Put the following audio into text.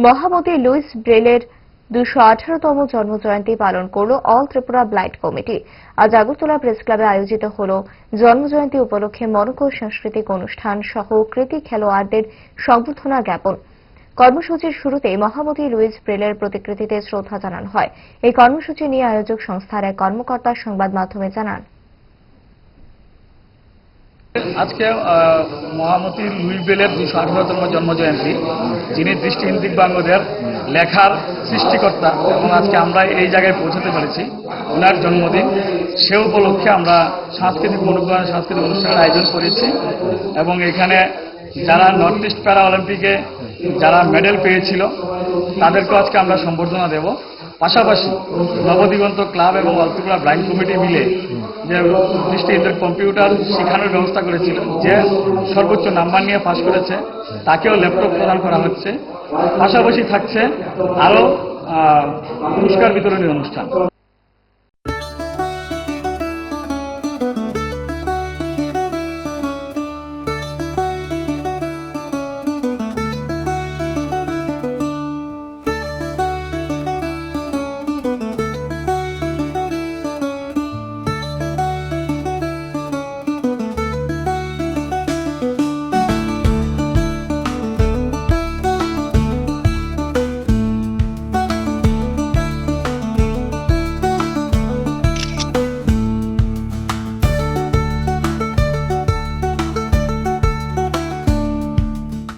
মহামতি লুইস ব্রেলের 218তম জন্মজয়ন্তী পালন করল অল ত্রিপুরা ব্লাইন্ড কমিটি। আজ আগরতলা প্রেস ক্লাবে আয়োজিত হল জন্মজয়ন্তী উপলক্ষে মনোকর সাংস্কৃতিক অনুষ্ঠান সহ কৃতি খেলোয়াড়দের সংবর্ধনা জ্ঞাপন। কর্মসূচির শুরুতে মহামতি লুইস ব্রেলের প্রতিকৃতিতে শ্রদ্ধা জানানো হয়। এই কর্মসূচি নিয়ে আয়োজক সংস্থার এক কর্মকর্তা সংবাদ মাধ্যমে জানান, আজকে মহামতি লুইস ব্রেলের 218তম জন্মজয়ন্তী, যিনি দৃষ্টিহীন দিব্যাঙ্গদের লেখার সৃষ্টিকর্তা, এবং আজকে আমরা এই জায়গায় পৌঁছাতে পেরেছি ওনার জন্মদিন। সে উপলক্ষে আমরা সাংস্কৃতিক অনুষ্ঠানের আয়োজন করেছি এবং এখানে যারা নর্থ ইস্ট প্যারা অলিম্পিকে যারা মেডেল পেয়েছিল তাদেরকে আজকে আমরা সম্বর্ধনা দেব। পাশাপাশি নবদিগন্ত ক্লাব এবং অল ত্রিপুরা ব্লাইন্ড কমিটি মিলে যে দৃষ্টিহীনদের কম্পিউটার শেখানোর ব্যবস্থা করেছিল, যে সর্বোচ্চ নাম্বার নিয়ে পাশ করেছে তাকেও ল্যাপটপ প্রদান করা হচ্ছে। পাশাপাশি থাকছে আরও পুরস্কার বিতরণী অনুষ্ঠান।